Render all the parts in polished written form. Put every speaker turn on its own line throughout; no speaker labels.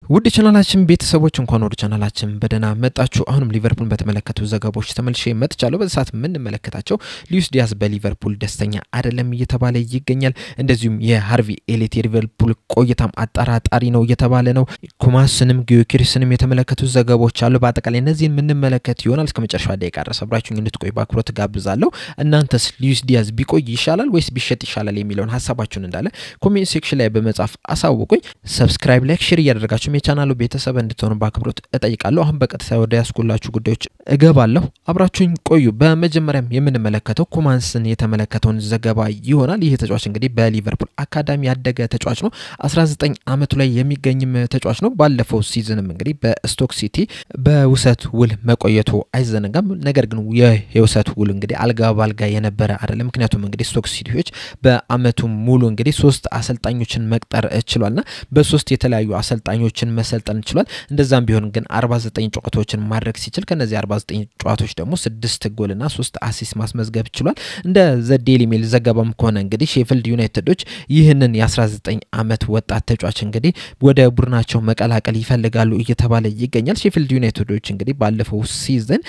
ውድ ቻናላችን ቤተሰቦች እንኳን ወደ ቻናላችን በደና መጣችሁ። አሁንም ሊቨርፑልን በተመለከቱ ዘገባዎች ተመልሼ መጥቻለሁ። በሰዓት ምን እንመለከታቸው ሉዊስ ዲያዝ በሊቨርፑል ደስተኛ አይደለም እየተባለ ይገኛል። እንደዚሁም የሃርቪ ኤሊት የሊቨርፑል ቆይታም አጣራጣሪ ነው እየተባለ ነው። ኩማስንም ጊዮኬሬስንም የተመለከቱ ዘገባዎች አሉ። በአጠቃላይ እነዚህን ምን እንመለከት ይሆናል። እስከመጨረሻው ደቂቃ ድረስ አብራችሁኝ እንድትቆዩ በአክብሮት ጋብዛለሁ። እናንተስ ሉዊስ ዲያዝ ቢቆይ ይሻላል ወይስ ቢሸጥ ይሻላል የሚለውን ሐሳባችሁን እንዳለ ኮሜንት ሴክሽን ላይ በመጻፍ አሳውቁኝ። ሰብስክራይብ ላይክ ሼር ያደርጋችሁ የቻናሉ ቤተሰብ እንድትሆኑ በአክብሮት እጠይቃለሁ። አሁን በቀጥታ ወደ ያስኩላችሁ ጉዳዮች እገባለሁ። አብራችሁኝ ቆዩ። በመጀመሪያም የምንመለከተው ኩማስን የተመለከተውን ዘገባ ይሆናል። ይህ ተጫዋች እንግዲህ በሊቨርፑል አካዳሚ ያደገ ተጫዋች ነው። 19 ዓመቱ ላይ የሚገኝም ተጫዋች ነው። ባለፈው ሲዝንም እንግዲህ በስቶክ ሲቲ በውሰት ውል መቆየቱ አይዘነጋም። ነገር ግን የውሰት ውል እንግዲህ አልጋ ባልጋ የነበረ አይደለም። ምክንያቱም እንግዲህ ስቶክ ሲቲዎች በአመቱ ሙሉ እንግዲህ 3 አሰልጣኞችን መቅጠር ችሏልና በ3 የተለያዩ አሰልጣኞችን መሰልጠን ችሏል። እንደዛም ቢሆን ግን 49 ጨዋታዎችን ማድረግ ሲችል ከነዚህ 49 ጨዋታዎች ደግሞ 6 ጎልና 3 አሲስት ማስመዝገብ ችሏል። እንደ ዘ ዴይሊ ሜል ዘገባም ከሆነ እንግዲህ ሼፊልድ ዩናይትዶች ይህንን የ19 ዓመት ወጣት ተጫዋች እንግዲህ ወደ ቡድናቸው መቀላቀል ይፈልጋሉ እየተባለ ይገኛል። ሼፊልድ ዩናይትዶች እንግዲህ ባለፈው ሲዝን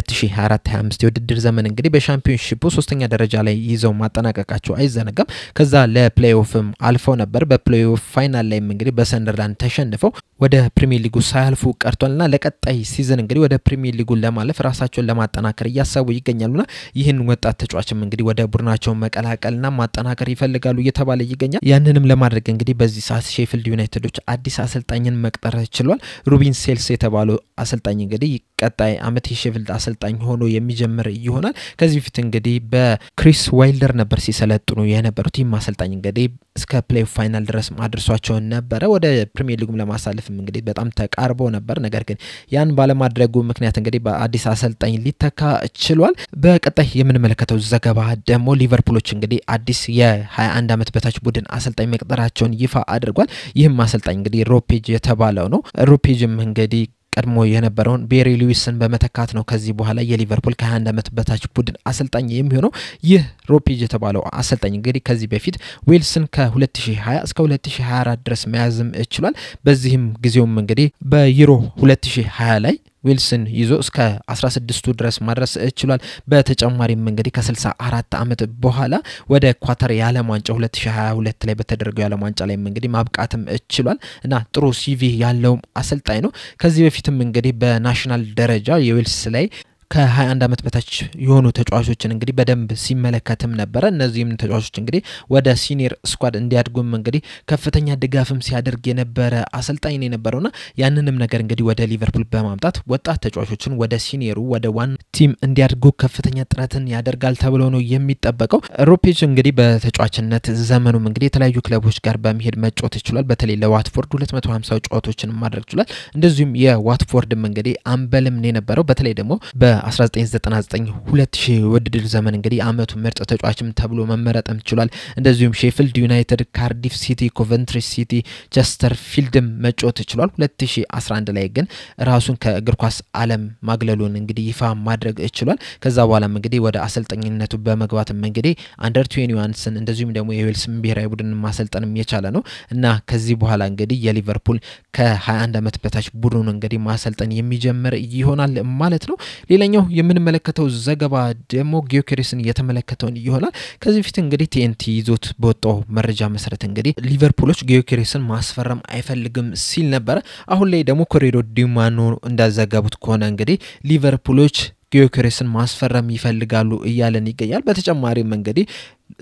በ2024-25 የውድድር ዘመን እንግዲህ በሻምፒዮንሺፑ 3ኛ ደረጃ ላይ ይዘው ማጠናቀቃቸው አይዘነጋም። ከዛ ለፕሌይኦፍም አልፈው ነበር። በፕሌይኦፍ ፋይናል ላይ እንግዲህ በሰንደርላንድ ተሸንፈው ወደ ፕሪሚየር ሊጉ ሳያልፉ ቀርቷልና ለቀጣይ ሲዝን እንግዲህ ወደ ፕሪሚየር ሊጉ ለማለፍ ራሳቸውን ለማጠናከር ያሳቡ ይገኛሉና ይህን ወጣት ተጫዋችም እንግዲህ ወደ ቡድናቸው መቀላቀልና ማጠናከር ይፈልጋሉ እየተባለ ይገኛል። ያንንም ለማድረግ እንግዲህ በዚህ ሰዓት ሼፊልድ ዩናይትዶች አዲስ አሰልጣኝን መቅጠር ችሏል። ሩቢን ሴልስ የተባለው አሰልጣኝ እንግዲህ ቀጣይ አመት የሼፊልድ አሰልጣኝ ሆኖ የሚጀምር ይሆናል። ከዚህ በፊት እንግዲህ በክሪስ ዋይልደር ነበር ሲሰለጥኑ የነበሩት። ይህም አሰልጣኝ እንግዲህ እስከ ፕሌይኦፍ ፋይናል ድረስ ማድረሷቸው ነበር። ወደ ፕሪሚየር ሊጉም ለማሳለፍ እንግዲህ በጣም ተቃርቦ ነበር። ነገር ግን ያን ባለማድረጉ ምክንያት እንግዲህ በአዲስ አሰልጣኝ ሊተካ ችሏል። በቀጣይ የምንመለከተው ዘገባ ደግሞ ሊቨርፑሎች እንግዲህ አዲስ የ21 ዓመት በታች ቡድን አሰልጣኝ መቅጠራቸውን ይፋ አድርጓል። ይህም አሰልጣኝ እንግዲህ ሮፔጅ የተባለው ነው። ሮፔጅም እንግዲህ ቀድሞ የነበረውን ቤሪ ሉዊስን በመተካት ነው ከዚህ በኋላ የሊቨርፑል ከ21 ዓመት በታች ቡድን አሰልጣኝ የሚሆነው። ይህ ሮፔጅ የተባለው አሰልጣኝ እንግዲህ ከዚህ በፊት ዌልስን ከ2020 እስከ 2024 ድረስ መያዝም ችሏል። በዚህም ጊዜውም እንግዲህ በዩሮ 2020 ላይ ዊልሰን ይዞ እስከ 16ቱ ድረስ ማድረስ ችሏል። በተጨማሪም እንግዲህ ከ64 ዓመት በኋላ ወደ ኳታር የዓለም ዋንጫ 2022 ላይ በተደረገው የዓለም ዋንጫ ላይ እንግዲህ ማብቃትም ችሏል እና ጥሩ ሲቪ ያለው አሰልጣኝ ነው። ከዚህ በፊትም እንግዲህ በናሽናል ደረጃ የዊልስ ላይ ከ21 ዓመት በታች የሆኑ ተጫዋቾችን እንግዲህ በደንብ ሲመለከትም ነበር። እነዚህም ተጫዋቾች እንግዲህ ወደ ሲኒየር ስኳድ እንዲያድጉም እንግዲህ ከፍተኛ ድጋፍም ሲያደርግ የነበረ አሰልጣኝ ነው የነበረውና ያንንም ነገር እንግዲህ ወደ ሊቨርፑል በማምጣት ወጣት ተጫዋቾችን ወደ ሲኒየሩ ወደ ዋን ቲም እንዲያድጉ ከፍተኛ ጥረትን ያደርጋል ተብሎ ነው የሚጠበቀው። ሮፔጅ እንግዲህ በተጫዋችነት ዘመኑም እንግዲህ የተለያዩ ክለቦች ጋር በመሄድ መጫወት ይችላል። በተለይ ለዋትፎርድ 250 ጨዋታዎችን ማድረግ ይችላል። እንደዚሁም የዋትፎርድም እንግዲህ አምበልም ነው የነበረው። በተለይ ደግሞ በ1999-2000 ውድድር ዘመን እንግዲህ አመቱ ምርጥ ተጫዋችም ተብሎ መመረጥም ችሏል። እንደዚሁም ሼፊልድ ዩናይትድ፣ ካርዲፍ ሲቲ፣ ኮቨንትሪ ሲቲ፣ ቸስተርፊልድም መጫወት ችሏል። 2011 ላይ ግን ራሱን ከእግር ኳስ ዓለም ማግለሉን እንግዲህ ይፋ ማድረግ ችሏል። ከዛ በኋላም እንግዲህ ወደ አሰልጣኝነቱ በመግባትም እንግዲህ አንደር 21 እንደዚሁም ደግሞ የዌልስን ብሔራዊ ቡድን ማሰልጠንም የቻለ ነው እና ከዚህ በኋላ እንግዲህ የሊቨርፑል ከ21 ዓመት በታች ቡድኑ እንግዲህ ማሰልጠን የሚጀምር ይሆናል ማለት ነው። ሌላኛው የምንመለከተው ዘገባ ደግሞ ጊዮኬሬስን የተመለከተውን ይሆናል። ከዚህ በፊት እንግዲህ ቲኤንቲ ይዞት በወጣው መረጃ መሰረት እንግዲህ ሊቨርፑሎች ጊዮኬሬስን ማስፈረም አይፈልግም ሲል ነበር። አሁን ላይ ደግሞ ኮሬዶ ዲማኖ እንዳዘጋቡት ከሆነ እንግዲህ ሊቨርፑሎች ጊዮኬሬስን ማስፈረም ይፈልጋሉ እያለን ይገኛል። በተጨማሪም እንግዲህ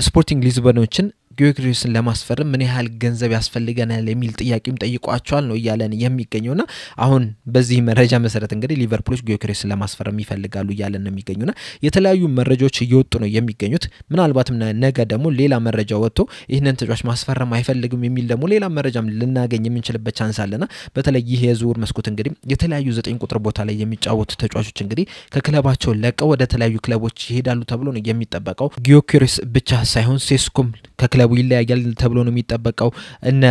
ስፖርቲንግ ሊዝበኖችን ጊዮኬሬስን ለማስፈረም ምን ያህል ገንዘብ ያስፈልገናል የሚል ጥያቄም ጠይቋቸዋል ነው እያለን የሚገኘውና አሁን በዚህ መረጃ መሰረት እንግዲህ ሊቨርፑሎች ጊዮኬሬስን ለማስፈረም ይፈልጋሉ እያለን ነው የሚገኙና የተለያዩ መረጃዎች እየወጡ ነው የሚገኙት። ምናልባትም ነገ ደግሞ ሌላ መረጃ ወጥቶ ይህንን ተጫዋች ማስፈረም አይፈልግም የሚል ደግሞ ሌላ መረጃም ልናገኝ የምንችልበት ቻንስ አለና በተለይ ይህ የዝውውር መስኮት እንግዲህ የተለያዩ 9 ቁጥር ቦታ ላይ የሚጫወቱ ተጫዋቾች እንግዲህ ከክለባቸው ለቀው ወደ ተለያዩ ክለቦች ይሄዳሉ ተብሎ ነው የሚጠበቀው። ጊዮኬሬስ ብቻ ሳይሆን ሴስኩም ከክለቡ ይለያያል ተብሎ ነው የሚጠበቀው። እነ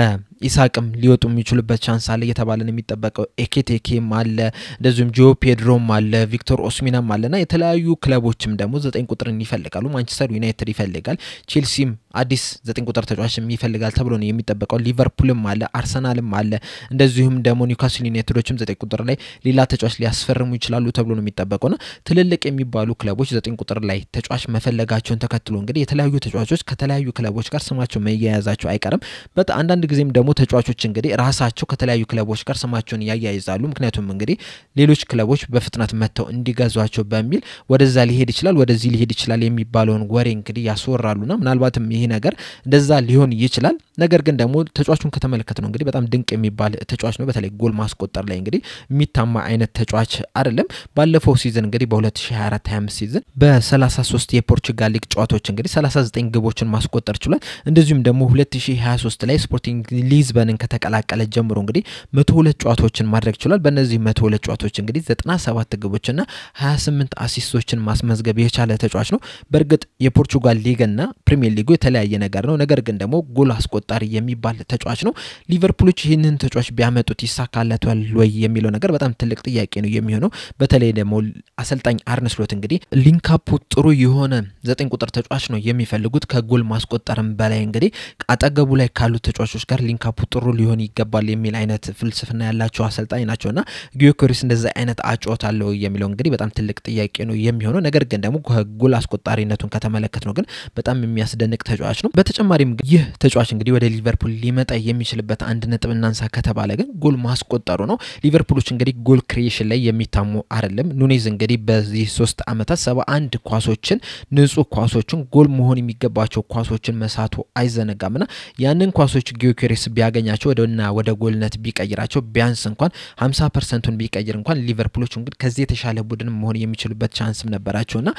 ኢሳቅም ሊወጡ የሚችሉበት ቻንስ አለ እየተባለ ነው የሚጠበቀው ኤኬቴኬም አለ እንደዚሁም ጆ ፔድሮም አለ ቪክቶር ኦስሚናም አለና የተለያዩ ክለቦችም ደግሞ 9 ቁጥርን ይፈልጋሉ ማንቸስተር ዩናይትድ ይፈልጋል ቼልሲም አዲስ 9 ቁጥር ተጫዋችም ይፈልጋል ተብሎ ነው የሚጠበቀው ሊቨርፑልም አለ አርሰናልም አለ እንደዚሁም ደግሞ ኒውካስል ዩናይትዶችም 9 ቁጥር ላይ ሌላ ተጫዋች ሊያስፈርሙ ይችላሉ ተብሎ ነው የሚጠበቀውና ትልልቅ የሚባሉ ክለቦች 9 ቁጥር ላይ ተጫዋች መፈለጋቸውን ተከትሎ እንግዲህ የተለያዩ ተጫዋቾች ከተለያዩ ክለቦች ጋር ስማቸው መያያዛቸው አይቀርም በጣም አንዳንድ ጊዜም ደግሞ ተጫዋቾች እንግዲህ ራሳቸው ከተለያዩ ክለቦች ጋር ስማቸውን ያያይዛሉ ምክንያቱም እንግዲህ ሌሎች ክለቦች በፍጥነት መተው እንዲገዟቸው በሚል ወደዛ ሊሄድ ይችላል ወደዚህ ሊሄድ ይችላል የሚባለውን ወሬ እንግዲህ ያስወራሉና ምናልባትም ይሄ ነገር እንደዛ ሊሆን ይችላል ነገር ግን ደግሞ ተጫዋቹን ከተመለከተ ነው እንግዲህ በጣም ድንቅ የሚባል ተጫዋች ነው በተለይ ጎል ማስቆጠር ላይ እንግዲህ የሚታማ አይነት ተጫዋች አይደለም ባለፈው ሲዝን እንግዲህ በ2024-25 ሲዝን በ33 የፖርቹጋል ሊግ ጨዋታዎች እንግዲህ 39 ግቦችን ማስቆጠር ችሏል እንደዚሁም ደግሞ 2023 ላይ ስፖርቲንግ ሊዝበንን ከተቀላቀለ ጀምሮ እንግዲህ 102 ጨዋታዎችን ማድረግ ችሏል በእነዚህ 102 ጨዋታዎች እንግዲህ 97 ግቦችና 28 አሲስቶችን ማስመዝገብ የቻለ ተጫዋች ነው በርግጥ የፖርቹጋል ሊግና ፕሪሚየር ሊጉ የተለያየ ነገር ነው ነገር ግን ደግሞ ጎል አስቆጣሪ የሚባል ተጫዋች ነው ሊቨርፑሎች ይህንን ተጫዋች ቢያመጡት ይሳካላታል ወይ የሚለው ነገር በጣም ትልቅ ጥያቄ ነው የሚሆነው በተለይ ደግሞ አሰልጣኝ አርነ ስሎት እንግዲህ ሊንካፑ ጥሩ የሆነ 9 ቁጥር ተጫዋች ነው የሚፈልጉት ከጎል ማስቆጠርም በላይ እንግዲህ አጠገቡ ላይ ካሉ ተጫዋቾች ጋር ሊንካፑ ጥሩ ሊሆን ይገባል የሚል አይነት ፍልስፍና ያላቸው አሰልጣኝ ናቸውና ጊዮኮሪስ እንደዛ አይነት አጫወት አለው የሚለው እንግዲህ በጣም ትልቅ ጥያቄ ነው የሚሆነው ነገር ግን ደግሞ ከጎል አስቆጣሪነቱን ከተመለከት ነው ግን በጣም የሚያስደንቅ ተጫዋች ነው በተጨማሪም ይህ ተጫዋች እንግዲህ ወደ ሊቨርፑል ሊመጣ የሚችልበት አንድ ነጥብ እናንሳ ከተባለ ግን ጎል ማስቆጠሩ ነው ሊቨርፑሎች እንግዲህ ጎል ክሪኤሽን ላይ የሚታሙ አይደለም ኑኔዝ እንግዲህ በዚህ 3 አመታት 71 ኳሶችን ንጹህ ኳሶችን ጎል መሆን የሚገባቸው ኳሶችን መሳቱ አይዘነጋምና ያንን ኳሶች ጊዮኮሪስ ቢያገኛቸው ወደ ጎልነት ቢቀይራቸው ቢያንስ እንኳን 50%ን ቢቀይር እንኳን ሊቨርፑሎች እንግዲህ ከዚህ የተሻለ ቡድን መሆን የሚችሉበት ቻንስም ነበራቸውና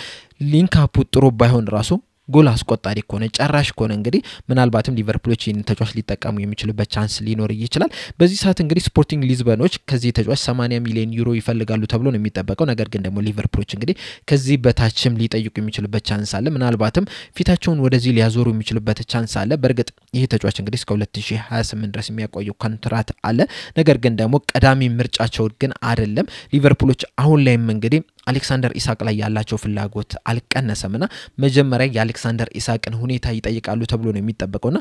ሊንካፑ ጥሩ ባይሆን ራሱ ጎል አስቆጣሪ ከሆነ ጨራሽ ከሆነ እንግዲህ ምናልባትም ሊቨርፑሎች ይህን ተጫዋች ሊጠቀሙ የሚችሉበት ቻንስ ሊኖር ይችላል በዚህ ሰዓት እንግዲህ ስፖርቲንግ ሊዝበኖች ከዚህ ተጫዋች 80 ሚሊዮን ዩሮ ይፈልጋሉ ተብሎ ነው የሚጠበቀው ነገር ግን ደግሞ ሊቨርፑሎች እንግዲህ ከዚህ በታችም ሊጠይቁ የሚችሉበት ቻንስ አለ ምናልባትም ፊታቸውን ወደዚህ ሊያዞሩ የሚችሉበት ቻንስ አለ በርግጥ ይህ ተጫዋች እንግዲህ እስከ 2028 ድረስ የሚያቆየው ኮንትራት አለ ነገር ግን ደግሞ ቀዳሚ ምርጫቸው ግን አይደለም ሊቨርፑሎች አሁን ላይም እንግዲህ አሌክሳንደር ኢሳቅ ላይ ያላቸው ፍላጎት አልቀነሰምና መጀመሪያ የአሌክሳንደር ኢሳቅን ሁኔታ ይጠይቃሉ ተብሎ ነው የሚጠበቀውና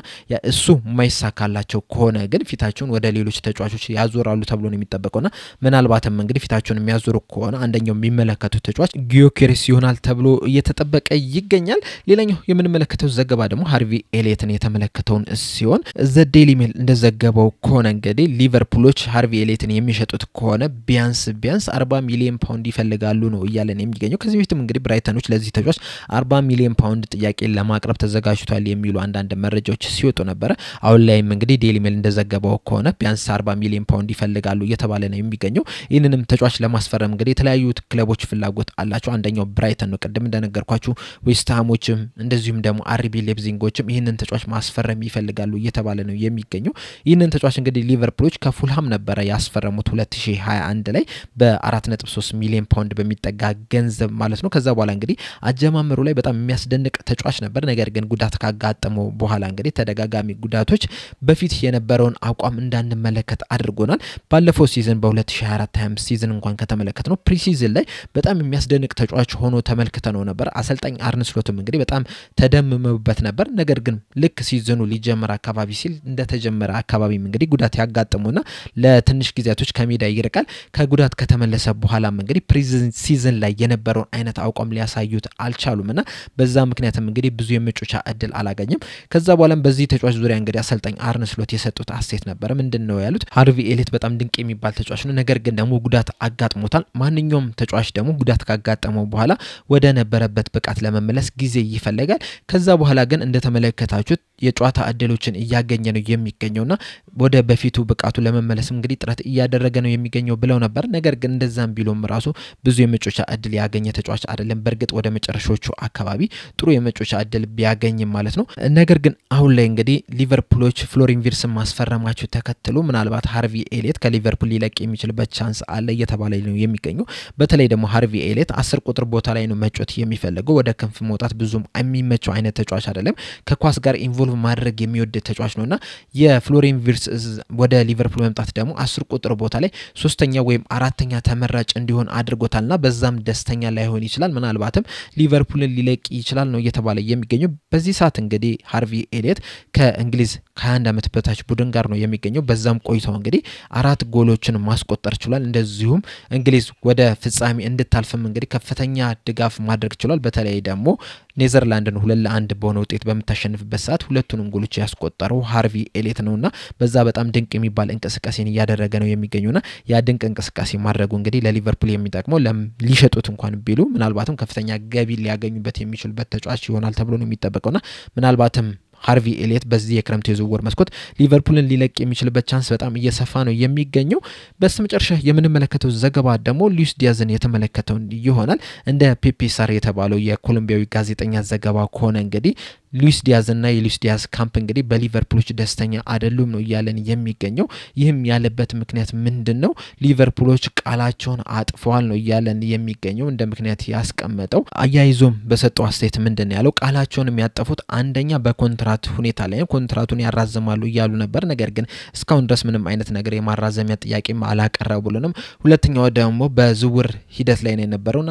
እሱ ማይሳካላቸው ከሆነ ግን ፊታቸውን ወደ ሌሎች ተጫዋቾች ያዞራሉ ተብሎ ነው የሚጠበቀውና ምናልባትም እንግዲህ ፊታቸውን የሚያዞሩ ከሆነ አንደኛው የሚመለከቱት ተጫዋች ጊዮኮሪስ ይሆናል ተብሎ እየተጠበቀ ይገኛል ሌላኛው የምንመለከተው ዘገባ ደግሞ ሃርቪ ኤሊየትን የተመለከተውን ሲሆን ዘ ዴይሊ ሜል እንደዘገበው ከሆነ እንግዲህ ሊቨርፑሎች ሃርቪ ኤሊየትን የሚሸጡት ከሆነ ቢያንስ 40 ሚሊዮን ፓውንድ ይፈልጋሉ ነው እያለን የሚገኘው ከዚህ በፊትም እንግዲህ ብራይተኖች ለዚህ ተጫዋች 40 ሚሊዮን ፓውንድ ጥያቄ ለማቅረብ ተዘጋጅቷል የሚሉ አንዳንድ መረጃዎች ሲወጡ ነበር አሁን ላይም እንግዲህ ዴይሊ ሜል እንደዘገበው ከሆነ ቢያንስ 40 ሚሊዮን ፓውንድ ይፈልጋሉ እየተባለ ነው የሚገኘው ይህንንም ተጫዋች ለማስፈረም እንግዲህ የተለያዩ ክለቦች ፍላጎት አላቸው አንደኛው ብራይተን ነው ቀደም እንደነገርኳችሁ ዌስትሃሞችም እንደዚሁም ደግሞ አርቢ ሌፕዚንጎችም ይህንን ተጫዋች ማስፈረም ይፈልጋሉ እየተባለ ነው የሚገኘው ይህንን ተጫዋች እንግዲህ ሊቨርፑሎች ከፉልሃም ነበር ያስፈረሙት 2021 ላይ በ4.3 ሚሊዮን ፓውንድ በሚጠጋ ገንዘብ ማለት ነው ከዛ በኋላ እንግዲህ አጀማመሩ ላይ በጣም የሚያስደንቅ ተጫዋች ነበር ነገር ግን ጉዳት ካጋጠመው በኋላ እንግዲህ ተደጋጋሚ ጉዳቶች በፊት የነበረውን አቋም እንዳንመለከት አድርጎናል ባለፈው ሲዝን በ2024-25 ሲዝን እንኳን ከተመለከትነው ፕሪሲዝን ላይ በጣም የሚያስደንቅ ተጫዋች ሆኖ ተመልክተነው ነበር አሰልጣኝ አርነ ስሎትም እንግዲህ በጣም ተደምመውበት ነበር ነገር ግን ልክ ሲዝኑ ሊጀመር አካባቢ ሲል እንደተጀመረ አካባቢም እንግዲህ ጉዳት ያጋጠመውና ለትንሽ ጊዜያቶች ከሜዳ ይርቃል ከጉዳት ከተመለሰ በኋላም እንግዲህ ሲዝን ላይ የነበረውን አይነት አቋም ሊያሳዩት አልቻሉምና በዛ ምክንያትም እንግዲህ ብዙ የመጮቻ እድል አላገኘም ከዛ በኋላም በዚህ ተጫዋች ዙሪያ እንግዲህ አሰልጣኝ አርነ ስሎት የሰጡት አስተያየት ነበር ምንድነው ያሉት ሃርቪ ኤሊየት በጣም ድንቅ የሚባል ተጫዋች ነው ነገር ግን ደግሞ ጉዳት አጋጥሞታል ማንኛውም ተጫዋች ደግሞ ጉዳት ካጋጠመው በኋላ ወደ ነበረበት ብቃት ለመመለስ ጊዜ ይፈልጋል ከዛ በኋላ ግን እንደተመለከታችሁት የጨዋታ እድሎችን እያገኘ ነው የሚገኘውና ወደ በፊቱ ብቃቱ ለመመለስ እንግዲህ ጥረት እያደረገ ነው የሚገኘው ብለው ነበር ነገር ግን እንደዛም ቢሎም ራሱ ብዙ የመጮቻ እድል ያገኘ ተጫዋች አይደለም በርግጥ ወደ መጨረሻዎቹ አካባቢ ጥሩ የመጮቻ እድል ቢያገኝ ማለት ነው ነገር ግን አሁን ላይ እንግዲህ ሊቨርፑሎች ፍሎሪን ቪርትስን ማስፈረማቸው ተከትሎ ምናልባት ሃርቪ ኤሊየት ከሊቨርፑል ሊለቅ የሚችልበት ቻንስ አለ እየተባለ ነው የሚገኘው በተለይ ደግሞ ሃርቪ ኤሊየት 10 ቁጥር ቦታ ላይ ነው መጮት የሚፈልገው ወደ ክንፍ መውጣት ብዙም የሚመቸው አይነት ተጫዋች አይደለም ከኳስ ጋር ኢንቮልቭ ሶልቭ ማድረግ የሚወድ ተጫዋች ነውና የፍሎሪያን ቪርትዝ ወደ ሊቨርፑል መምጣት ደግሞ 10 ቁጥር ቦታ ላይ ሶስተኛ ወይም አራተኛ ተመራጭ እንዲሆን አድርጎታልና በዛም ደስተኛ ላይሆን ይችላል ምናልባትም ሊቨርፑልን ሊለቅ ይችላል ነው እየተባለ የሚገኘው በዚህ ሰዓት እንግዲህ ሃርቪ ኤሊየት ከእንግሊዝ ከ21 ዓመት በታች ቡድን ጋር ነው የሚገኘው በዛም ቆይተው እንግዲህ 4 ጎሎችን ማስቆጠር ችሏል እንደዚሁም እንግሊዝ ወደ ፍጻሜ እንድታልፍም እንግዲህ ከፍተኛ ድጋፍ ማድረግ ችሏል በተለይ ደግሞ ኔዘርላንድን 2-1 በሆነ ውጤት በመታሸነፍበት ሰዓት ሁለቱንም ጎሎች ያስቆጠረው ሃርቪ ኤሊየት ነውና በዛ በጣም ድንቅ የሚባል እንቅስቃሴን ያደረገ ነው የሚገኙና ያ ድንቅ እንቅስቃሴ ማድረጉ እንግዲህ ለሊቨርፑል የሚጠቅመው ሊሸጡት እንኳን ቢሉ ምናልባትም ከፍተኛ ገቢ ሊያገኙበት የሚችሉበት ተጫዋች ይሆናል ተብሎ ነው የሚጠበቀውና ምናልባትም ሃርቪ ኤሊየት በዚህ የክረምት የዝውውር መስኮት ሊቨርፑልን ሊለቅ የሚችልበት ቻንስ በጣም እየሰፋ ነው የሚገኘው በስተመጨረሻ የምንመለከተው ዘገባ ደግሞ ሉዊስ ዲያዝን የተመለከተው ይሆናል እንደ ፔፔ ሳር የተባለው የኮሎምቢያዊ ጋዜጠኛ ዘገባ ከሆነ እንግዲህ ሉዊስ ዲያዝ እና የሉዊስ ዲያዝ ካምፕ እንግዲህ በሊቨርፑሎች ደስተኛ አይደሉም ነው ያለን የሚገኘው ይህም ያለበት ምክንያት ምንድነው ሊቨርፑሎች ቃላቸውን አጥፈዋል ነው ያለን የሚገኘው እንደ ምክንያት ያስቀመጠው አያይዞም በሰጠው አስተያየት ምንድነው ያለው ቃላቸውን የሚያጠፉት አንደኛ በኮንትራት ሁኔታ ላይ ኮንትራቱን ያራዝማሉ ይያሉ ነበር ነገር ግን እስካሁን ድረስ ምንም አይነት ነገር የማራዘሚያ ጥያቄም አላቀረቡልንም ሁለተኛው ደግሞ በዝውውር ሂደት ላይ ነው የነበረውና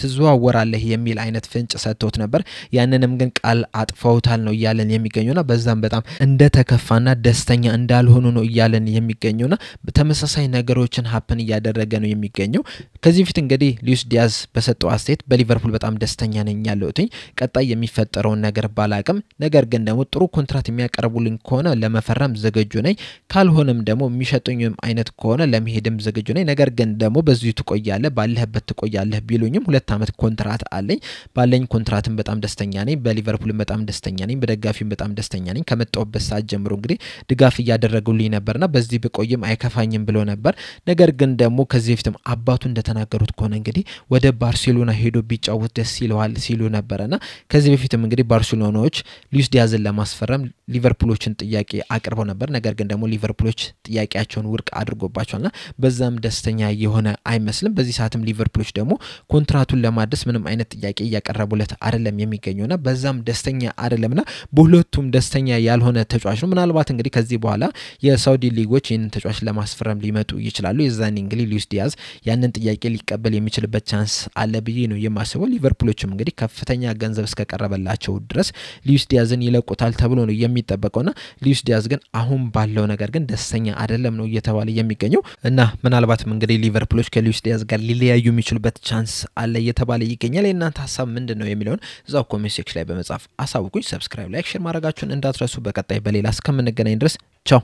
ተዘዋወራለህ የሚል አይነት ፍንጭ ሰጥቶት ነበር ያንንም ግን ቃል ፈውታል ነው ያለን የሚገኙና በዛም በጣም እንደተከፋና ደስተኛ እንዳልሆኑ ነው ያለን የሚገኙና በተመሳሳይ ነገሮችን ሀፕን ያደረገ ነው የሚገኘው ከዚህ ፊት እንግዲህ ሉዊስ ዲያዝ በሰጠው አስተያየት በሊቨርፑል በጣም ደስተኛ ነኝ ያለውትኝ ቀጣይ የሚፈጠረው ነገር ባላቅም ነገር ግን ደግሞ ጥሩ ኮንትራት የሚያቀርቡልኝ ከሆነ ለመፈረም ዝግጁ ነኝ ካልሆነም ደግሞ የሚሸጡኝም አይነት ከሆነ ለመሄድም ዝግጁ ነኝ ነገር ግን ደግሞ በዚሁ ትቆያለህ ባለህበት ትቆያለህ ቢሉኝም 2 አመት ኮንትራት አለኝ ባለኝ ኮንትራትም በጣም ደስተኛ ነኝ በሊቨርፑል በጣም ደስተኛ ነኝ በደጋፊም በጣም ደስተኛ ነኝ ከመጣውበት ሰዓት ጀምሮ እንግዲህ ድጋፍ ያደረጉልኝ ነበርና በዚህ በቆይም አይከፋኝም ብሎ ነበር ነገር ግን ደግሞ ከዚህ ፊትም አባቱ እንደተናገሩት ከሆነ እንግዲህ ወደ ባርሴሎና ሄዶ ቢጫወት ደስ ይለዋል ሲሉ ነበርና ከዚህ በፊትም እንግዲህ ባርሴሎናዎች ሉዊስ ዲያዝን ለማስፈረም ሊቨርፑሎችን ጥያቄ አቅርበው ነበር ነገር ግን ደግሞ ሊቨርፑሎች ጥያቄያቸውን ውድቅ አድርጎባቸዋልና በዛም ደስተኛ የሆነ አይመስልም በዚህ ሰዓትም ሊቨርፑሎች ደግሞ ኮንትራቱን ለማድረስ ምንም አይነት ጥያቄ ያቀረቡለት አይደለም የሚገኘውና በዛም ደስተኛ አይደለምና በሁለቱም ደስተኛ ያልሆነ ተጫዋች ነው ምናልባት እንግዲህ ከዚህ በኋላ የሳውዲ ሊጎች ይህንን ተጫዋች ለማስፈረም ሊመጡ ይችላሉ የዛን እንግሊዝ ሉዊስ ዲያዝ ያንን ጥያቄ ሊቀበል የሚችልበት ቻንስ አለ ብዬ ነው የማስበው ሊቨርፑሎችም እንግዲህ ከፍተኛ ገንዘብ እስከቀረበላቸው ድረስ ሉዊስ ዲያዝን ይለቁታል ተብሎ ነው የሚጠበቀውና ሉዊስ ዲያዝ ግን አሁን ባለው ነገር ግን ደስተኛ አይደለም ነው እየተባለ የሚገኘው እና ምናልባትም እንግዲህ ሊቨርፑሎች ከሉዊስ ዲያዝ ጋር ሊለያዩ የሚችሉበት ቻንስ አለ እየተባለ ይገኛል የእናንተ ሐሳብ ምንድነው የሚለውን እዛው ኮሜንት ሴክሽን ላይ በመጻፍ አሳውቁኝ ሰብስክራይብ ላይክ ሼር ማድረጋችሁን እንዳትረሱ በቀጣይ በሌላ እስከምንገናኝ ድረስ ቻው